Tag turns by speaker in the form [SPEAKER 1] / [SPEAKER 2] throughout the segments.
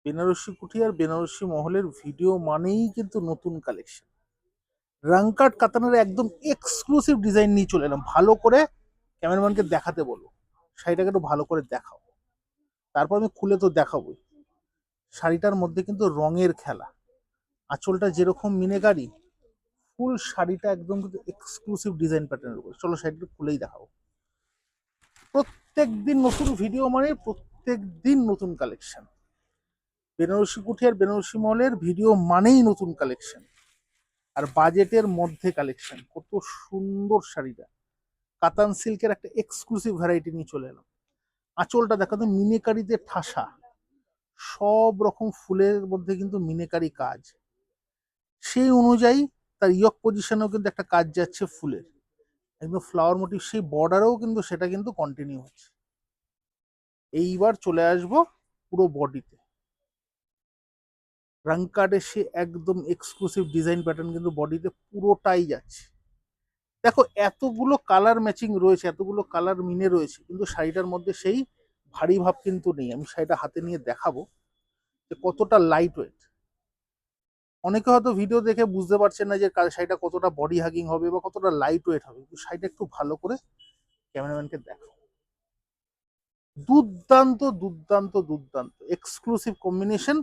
[SPEAKER 1] বেনারসি কুঠি আর বেনারসি মহলের ভিডিও মানেই কিন্তু নতুন কালেকশন। রাংকাট কাতানের একদম এক্সক্লুসিভ ডিজাইন নিয়ে চলে এলাম। ভালো করে ক্যামেরাম্যানকে দেখাতে বলো, শাড়িটাকে একটু ভালো করে দেখাও। তারপর আমি খুলে তো দেখাবোই। শাড়িটার মধ্যে কিন্তু রঙের খেলা। আঁচলটা যেরকম মিনেকারি, ফুল শাড়িটা একদম কিন্তু এক্সক্লুসিভ ডিজাইন প্যাটার্নের উপর। চলো শাড়িটা খুলেই দেখাবো। প্রত্যেক দিন নতুন ভিডিও মানে প্রত্যেক দিন নতুন কালেকশন। বেনারসি কুঠি আর বেনারসি মহলের ভিডিও মানেই নতুন কালেকশন, আর বাজেটের মধ্যে কালেকশন। কত সুন্দর শাড়িটা, কাতান সিল্কের একটা এক্সক্লুসিভ ভ্যারাইটি নিয়ে চলে এলাম। আঁচলটা দেখো তো মিনেকারিতে ঠাসা, সব রকম ফুলের মধ্যে কিন্তু মিনেকারি কাজ। সেই অনুযায়ী তার ইয়ক পজিশনেও কিন্তু একটা কাজ যাচ্ছে ফুলের, একদম ফ্লাওয়ার মোটিভ। সেই বর্ডারেও কিন্তু সেটা কিন্তু কন্টিনিউ হচ্ছে। এইবার চলে আসবো পুরো বডিতে। রাংকার্ডে সে একদম এক্সক্লুসিভ ডিজাইন প্যাটার্ন কিন্তু বডিতে পুরোটাই যাচ্ছে। দেখো এতগুলো কালার ম্যাচিং রয়েছে, এতগুলো কালার মিনে রয়েছে, কিন্তু শাড়িটার মধ্যে সেই ভারী ভাব কিন্তু নেই। আমি শাড়িটা হাতে নিয়ে দেখাবো যে কতটা লাইট ওয়েট। অনেকে হয়তো ভিডিও দেখে বুঝতে পারছেন না যে শাড়িটা কতটা বডি হাগিং হবে বা কতটা লাইট ওয়েট হবে, কিন্তু শাড়িটা একটু ভালো করে ক্যামেরাম্যানকে দেখো। দুর্দান্ত দুর্দান্ত দুর্দান্ত এক্সক্লুসিভ কম্বিনেশন।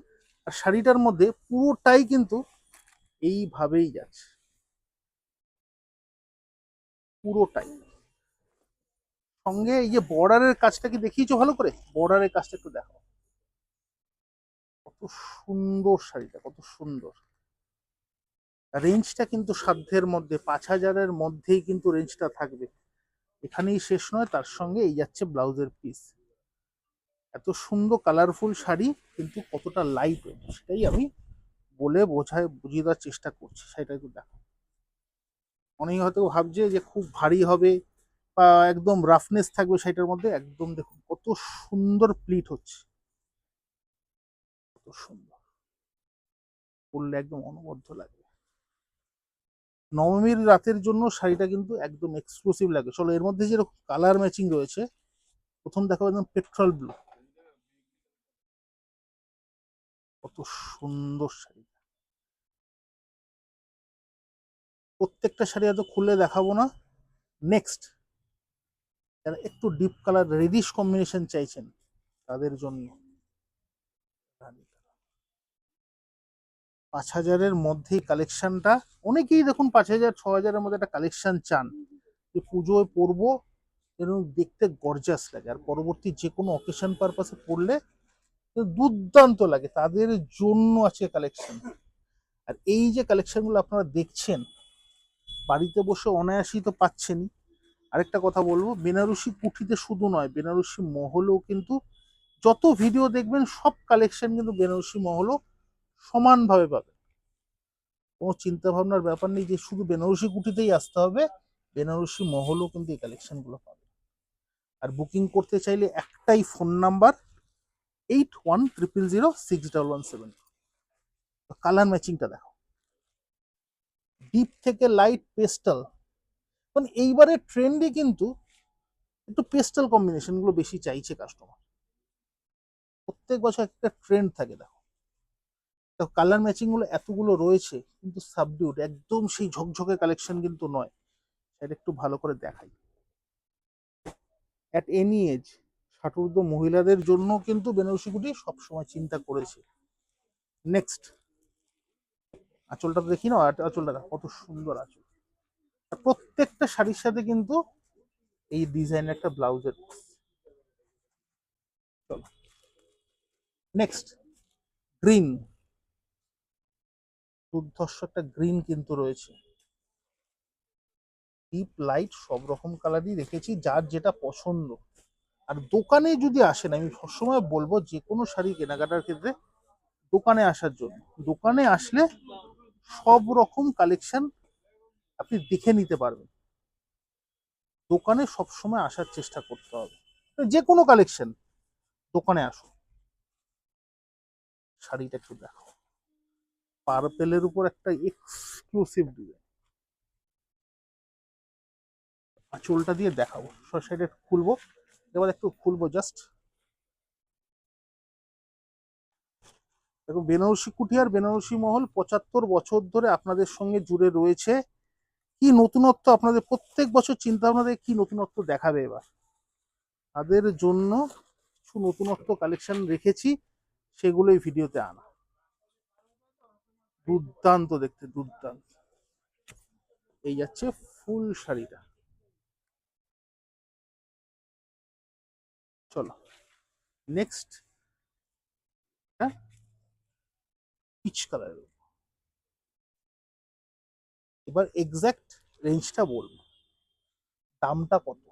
[SPEAKER 1] আর শাড়িটার মধ্যে পুরোটাই কিন্তু এইভাবেই যাচ্ছে, পুরোটাই। সঙ্গে এই যে বর্ডারের কাজটা কি দেখিয়েছো ভালো করে, বর্ডারের কাজটা একটু দেখো। কত সুন্দর শাড়িটা, কত সুন্দর। রেঞ্জটা কিন্তু সাধ্যের মধ্যে, 5,000-এর মধ্যেই কিন্তু রেঞ্জটা থাকবে। এখানেই শেষ নয়, তার সঙ্গে এই যাচ্ছে ব্লাউজের পিস। এত সুন্দর কালারফুল শাড়ি কিন্তু কতটা লাইট ওয়েট সেটাই আমি বলে বুঝিয়ে দেওয়ার চেষ্টা করছি। সেটা একটু দেখো। অনেকে হয়তো ভাবছে যে খুব ভারী হবে বা একদম রাফনেস থাকবে সেটার মধ্যে, একদম দেখুন কত সুন্দর প্লিট হচ্ছে, কত সুন্দর। পরলে একদম অনবদ্য লাগবে। নবমীর রাতের জন্য শাড়িটা কিন্তু একদম এক্সক্লুসিভ লাগে। চলো এর মধ্যে যেরকম কালার ম্যাচিং রয়েছে, প্রথম দেখো একদম পেট্রোল ব্লু, কত সুন্দর শাড়ি। প্রত্যেকটা শাড়ি এত খুলে দেখাবো না। নেক্সট, যারা একটু ডিপ কালার রেডিশ কম্বিনেশন চাইছেন তাদের জন্য 5,000-এর মধ্যেই কালেকশনটা। অনেকেই দেখুন 5,000 6,000-এর মধ্যে একটা কালেকশন চান যে পুজোয় পরবো এবং দেখতে গর্জাস লাগে, আর পরবর্তী যে কোনো অকেশন পারপাসে পরলে দুর্দান্ত লাগে, তাদের জন্য আছে কালেকশন। আর এই যে কালেকশনগুলো আপনারা দেখছেন, বাড়িতে বসে অনায়াসেই তো পাচ্ছেনই। আরেকটা কথা বলবো, বেনারসি কুঠিতে শুধু নয়, বেনারসি মহলেও কিন্তু যত ভিডিও দেখবেন সব কালেকশন কিন্তু বেনারসি মহলও সমানভাবে পাবে। কোনো চিন্তা ভাবনার ব্যাপার নেই যে শুধু বেনারসি কুঠিতেই আসতে হবে, বেনারসি মহলও কিন্তু এই কালেকশনগুলো পাবে। আর বুকিং করতে চাইলে একটাই ফোন নাম্বার, 8100061117। কালার ম্যাচিংটা দেখো, ডিপ থেকে লাইট পেস্টাল। মানে এইবারে ট্রেন্ডে কিন্তু একটু পেস্টাল কম্বিনেশন গুলো বেশি চাইছে কাস্টমার। প্রত্যেক বছর একটা ট্রেন্ড থাকে। দেখো তো কালার ম্যাচিং গুলো এতগুলো রয়েছে, কিন্তু সাবডিউট একদম সেই ঝকঝকে কালেকশন কিন্তু নয়। সেটা একটু ভালো করে দেখাই। অ্যাট এনি এজ, ষাটোর্ধ্ব মহিলাদের জন্য কিন্তু বেনারসি কুটি সবসময় চিন্তা করেছে। নেক্সট, আঁচলটা দেখি না, আঁচলটা কত সুন্দর আঁচল। প্রত্যেকটা শাড়ির সাথে কিন্তু এই ডিজাইনের একটা ব্লাউজের। চলো নেক্সট, গ্রিন। দুর্ধর্ষ একটা গ্রিন কিন্তু রয়েছে। ডিপ লাইট সব রকম কালারই রেখেছি, যার যেটা পছন্দ। আর দোকানে যদি আসেন, আমি সবসময় বলবো যে কোনো শাড়ি কেনাকাটার ক্ষেত্রে দোকানে আসার জন্য। দোকানে আসলে সব রকম কালেকশন আপনি দেখে নিতে পারবেন। দোকানে সবসময় আসার চেষ্টা করতে হবে, যে কোনো কালেকশন দোকানে আসুন। শাড়িটা একটু দেখো, পার্পেলের উপর একটা এক্সক্লুসিভ ডিজাইন। আঁচলটা দিয়ে দেখাবো, শাড়িটা খুলবো, এবার একটু খুলবো জাস্ট। দেখো বেনারসি কুঠিয়ার বেনারসি মহল 75 বছর ধরে আপনাদের সঙ্গে জুড়ে রয়েছে। কি নতুনত্ব আপনাদের প্রত্যেক বছর চিন্তা ভাবনা থেকে কি নতুনত্ব দেখাবে এবার তাদের জন্য কিছু নতুনত্ব কালেকশন রেখেছি, সেগুলোই ভিডিওতে আনা। দুর্দান্ত দেখতে, দুর্দান্ত। এই যাচ্ছে ফুল শাড়িটা। চলো নেক্সট, হ্যাঁ পিচ কালারের। এবার এক্সাক্ট রেঞ্জটা বলবো, দামটা কত।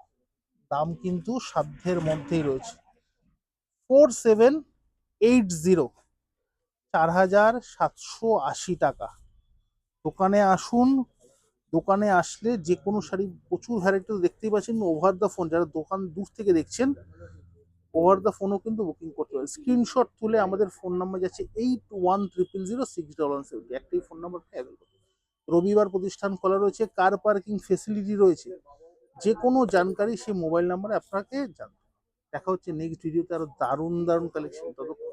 [SPEAKER 1] দাম কিন্তু সাধ্যের মধ্যেই রয়েছে। 4780, 4780 টাকা। দোকানে আসুন, দোকানে আসলে যে কোনো শাড়ি প্রচুর ভ্যারাইটি তো দেখতেই পাচ্ছেন। ওভার দ্য ফোন যারা দোকান দূর থেকে দেখছেন, ওভার দ্য ফোনও কিন্তু বুকিং করতে পারেন। স্ক্রিনশট তুলে আমাদের ফোন নাম্বার যাচ্ছে 8100061170, একটাই ফোন নাম্বার অ্যাভেলেবল। রবিবার প্রতিষ্ঠান খোলা রয়েছে, কার পার্কিং ফেসিলিটি রয়েছে। যে কোনো জানকারি সেই মোবাইল নাম্বারে আপনাকে জানান। দেখা হচ্ছে নেক্সট ভিডিওতে আরো দারুণ দারুণ কালেকশন। ততক্ষণ